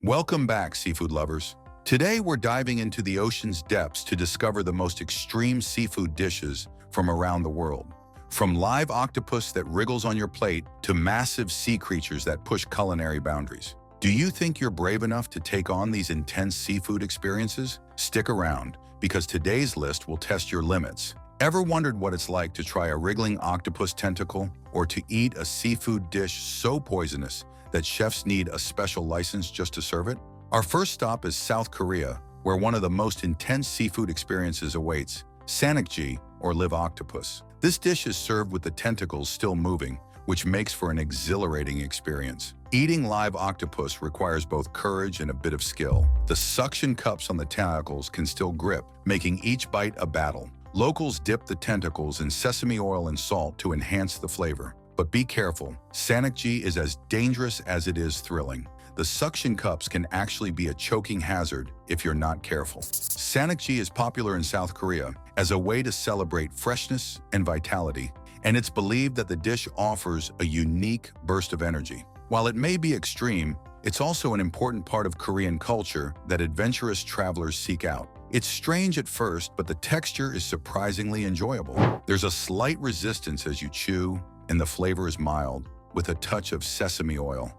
Welcome back, seafood lovers. Today we're diving into the ocean's depths to discover the most extreme seafood dishes from around the world. From live octopus that wriggles on your plate to massive sea creatures that push culinary boundaries. Do you think you're brave enough to take on these intense seafood experiences? Stick around, because today's list will test your limits. Ever wondered what it's like to try a wriggling octopus tentacle or to eat a seafood dish so poisonous that chefs need a special license just to serve it? Our first stop is South Korea, where one of the most intense seafood experiences awaits, sanakji, or live octopus. This dish is served with the tentacles still moving, which makes for an exhilarating experience. Eating live octopus requires both courage and a bit of skill. The suction cups on the tentacles can still grip, making each bite a battle. Locals dip the tentacles in sesame oil and salt to enhance the flavor. But be careful, sanakji is as dangerous as it is thrilling. The suction cups can actually be a choking hazard if you're not careful. Sanakji is popular in South Korea as a way to celebrate freshness and vitality, and it's believed that the dish offers a unique burst of energy. While it may be extreme, it's also an important part of Korean culture that adventurous travelers seek out. It's strange at first, but the texture is surprisingly enjoyable. There's a slight resistance as you chew, and the flavor is mild, with a touch of sesame oil.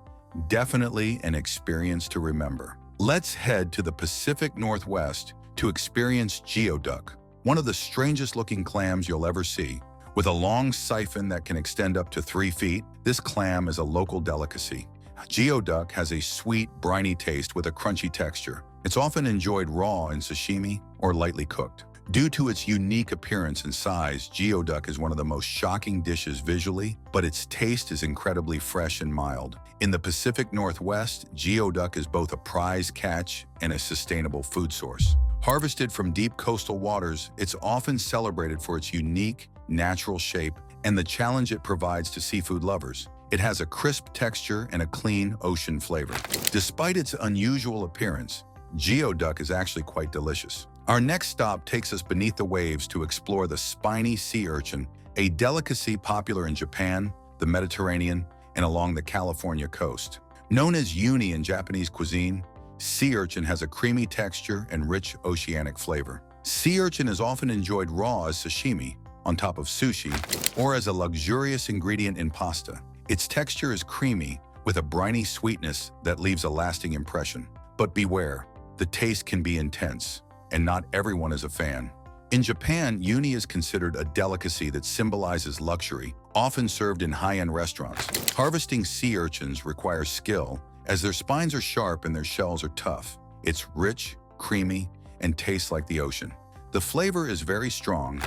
Definitely an experience to remember. Let's head to the Pacific Northwest to experience geoduck, one of the strangest looking clams you'll ever see. With a long siphon that can extend up to 3 feet, this clam is a local delicacy. Geoduck has a sweet, briny taste with a crunchy texture. It's often enjoyed raw in sashimi or lightly cooked. Due to its unique appearance and size, geoduck is one of the most shocking dishes visually, but its taste is incredibly fresh and mild. In the Pacific Northwest, geoduck is both a prize catch and a sustainable food source. Harvested from deep coastal waters, it's often celebrated for its unique, natural shape and the challenge it provides to seafood lovers. It has a crisp texture and a clean ocean flavor. Despite its unusual appearance, geoduck is actually quite delicious. Our next stop takes us beneath the waves to explore the spiny sea urchin, a delicacy popular in Japan, the Mediterranean, and along the California coast. Known as uni in Japanese cuisine, sea urchin has a creamy texture and rich oceanic flavor. Sea urchin is often enjoyed raw as sashimi, on top of sushi, or as a luxurious ingredient in pasta. Its texture is creamy, with a briny sweetness that leaves a lasting impression. But beware, the taste can be intense, and not everyone is a fan. In Japan, uni is considered a delicacy that symbolizes luxury, often served in high-end restaurants. Harvesting sea urchins requires skill, as their spines are sharp and their shells are tough. It's rich, creamy, and tastes like the ocean. The flavor is very strong,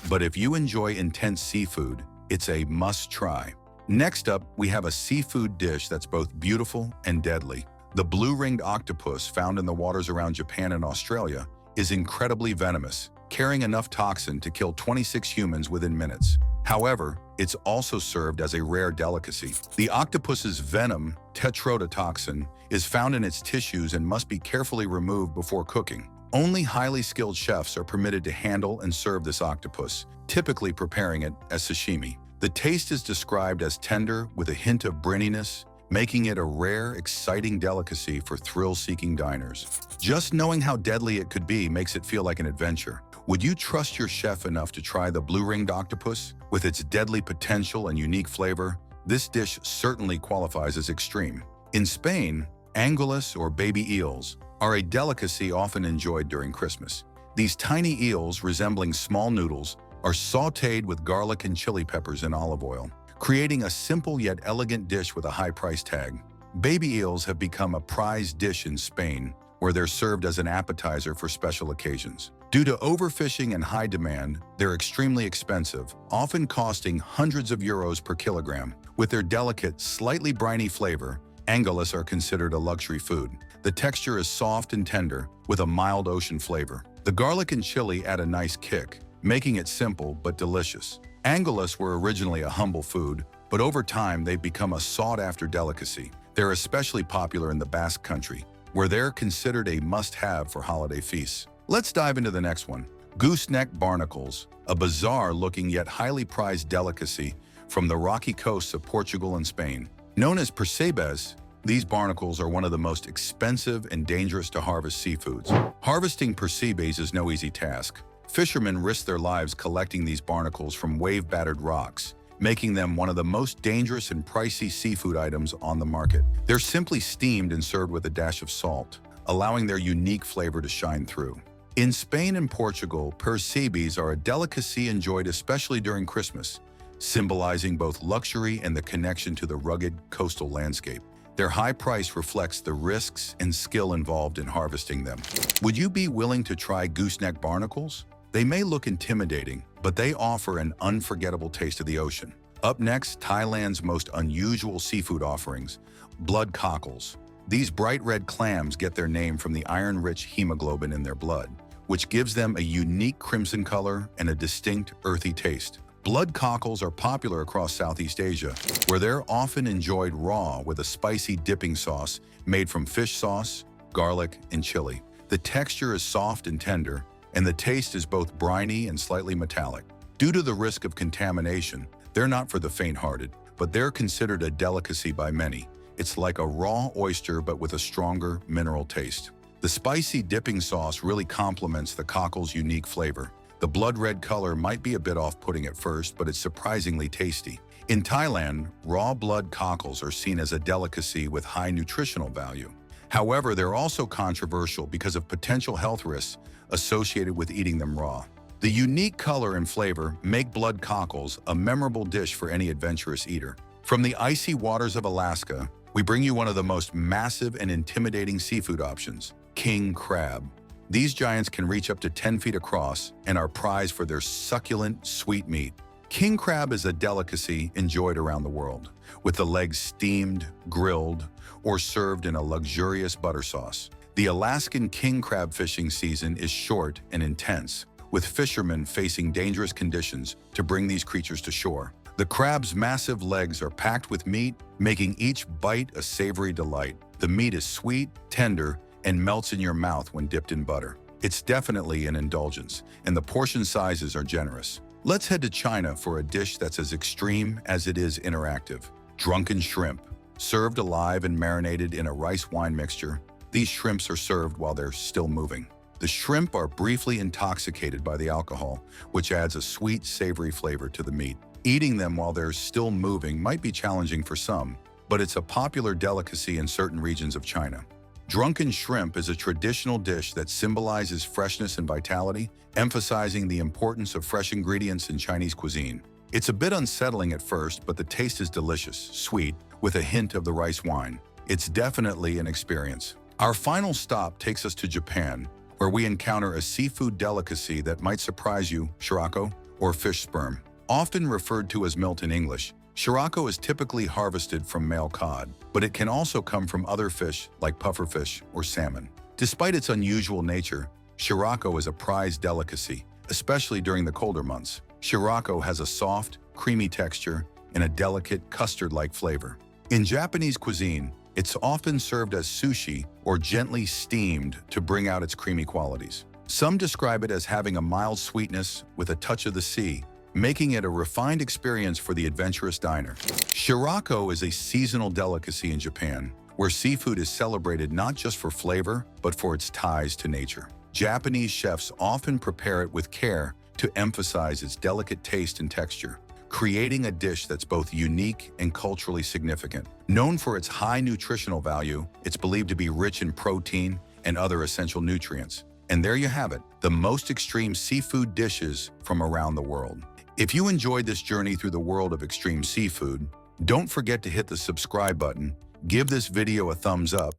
but if you enjoy intense seafood, it's a must-try. Next up, we have a seafood dish that's both beautiful and deadly. The blue-ringed octopus found in the waters around Japan and Australia is incredibly venomous, carrying enough toxin to kill 26 humans within minutes. However, it's also served as a rare delicacy. The octopus's venom, tetrodotoxin, is found in its tissues and must be carefully removed before cooking. Only highly skilled chefs are permitted to handle and serve this octopus, typically preparing it as sashimi. The taste is described as tender with a hint of brininess, making it a rare, exciting delicacy for thrill-seeking diners. Just knowing how deadly it could be makes it feel like an adventure. Would you trust your chef enough to try the blue-ringed octopus? With its deadly potential and unique flavor, this dish certainly qualifies as extreme. In Spain, anguilas or baby eels are a delicacy often enjoyed during Christmas. These tiny eels, resembling small noodles, are sautéed with garlic and chili peppers in olive oil, creating a simple yet elegant dish with a high price tag. Baby eels have become a prized dish in Spain, where they're served as an appetizer for special occasions. Due to overfishing and high demand, they're extremely expensive, often costing hundreds of euros per kilogram. With their delicate, slightly briny flavor, anguillas are considered a luxury food. The texture is soft and tender, with a mild ocean flavor. The garlic and chili add a nice kick, making it simple but delicious. Anguillas were originally a humble food, but over time they've become a sought-after delicacy. They're especially popular in the Basque Country, where they're considered a must-have for holiday feasts. Let's dive into the next one. Gooseneck barnacles, a bizarre-looking yet highly prized delicacy from the rocky coasts of Portugal and Spain. Known as percebes, These barnacles are one of the most expensive and dangerous to harvest seafoods. Harvesting percebes is no easy task. Fishermen risk their lives collecting these barnacles from wave-battered rocks, making them one of the most dangerous and pricey seafood items on the market. They're simply steamed and served with a dash of salt, allowing their unique flavor to shine through. In Spain and Portugal, percebes are a delicacy enjoyed especially during Christmas, symbolizing both luxury and the connection to the rugged coastal landscape. Their high price reflects the risks and skill involved in harvesting them. Would you be willing to try gooseneck barnacles? They may look intimidating, but they offer an unforgettable taste of the ocean. Up next, Thailand's most unusual seafood offerings, blood cockles. These bright red clams get their name from the iron-rich hemoglobin in their blood, which gives them a unique crimson color and a distinct earthy taste. Blood cockles are popular across Southeast Asia, where they're often enjoyed raw with a spicy dipping sauce made from fish sauce, garlic, and chili. The texture is soft and tender, and the taste is both briny and slightly metallic. Due to the risk of contamination, they're not for the faint-hearted, but they're considered a delicacy by many. It's like a raw oyster but with a stronger mineral taste. The spicy dipping sauce really complements the cockle's unique flavor. The blood red color might be a bit off-putting at first, but it's surprisingly tasty. In Thailand, raw blood cockles are seen as a delicacy with high nutritional value. However, they're also controversial because of potential health risks associated with eating them raw. The unique color and flavor make blood cockles a memorable dish for any adventurous eater. From the icy waters of Alaska, we bring you one of the most massive and intimidating seafood options, king crab. These giants can reach up to 10 feet across and are prized for their succulent, sweet meat. King crab is a delicacy enjoyed around the world, with the legs steamed, grilled, or served in a luxurious butter sauce. The Alaskan king crab fishing season is short and intense, with fishermen facing dangerous conditions to bring these creatures to shore. The crab's massive legs are packed with meat, making each bite a savory delight. The meat is sweet, tender, and melts in your mouth when dipped in butter. It's definitely an indulgence, and the portion sizes are generous. Let's head to China for a dish that's as extreme as it is interactive. Drunken shrimp. Served alive and marinated in a rice wine mixture, these shrimps are served while they're still moving. The shrimp are briefly intoxicated by the alcohol, which adds a sweet, savory flavor to the meat. Eating them while they're still moving might be challenging for some, but it's a popular delicacy in certain regions of China. Drunken shrimp is a traditional dish that symbolizes freshness and vitality, emphasizing the importance of fresh ingredients in Chinese cuisine. It's a bit unsettling at first, but the taste is delicious, sweet, with a hint of the rice wine. It's definitely an experience. Our final stop takes us to Japan, where we encounter a seafood delicacy that might surprise you, shirako, or fish sperm. Often referred to as milt in English, shirako is typically harvested from male cod, but it can also come from other fish like pufferfish or salmon. Despite its unusual nature, shirako is a prized delicacy, especially during the colder months. Shirako has a soft, creamy texture and a delicate custard-like flavor. In Japanese cuisine, it's often served as sushi or gently steamed to bring out its creamy qualities. Some describe it as having a mild sweetness with a touch of the sea, making it a refined experience for the adventurous diner. Shirako is a seasonal delicacy in Japan, where seafood is celebrated not just for flavor, but for its ties to nature. Japanese chefs often prepare it with care to emphasize its delicate taste and texture, creating a dish that's both unique and culturally significant. Known for its high nutritional value, it's believed to be rich in protein and other essential nutrients. And there you have it, the most extreme seafood dishes from around the world. If you enjoyed this journey through the world of extreme seafood, don't forget to hit the subscribe button, give this video a thumbs up,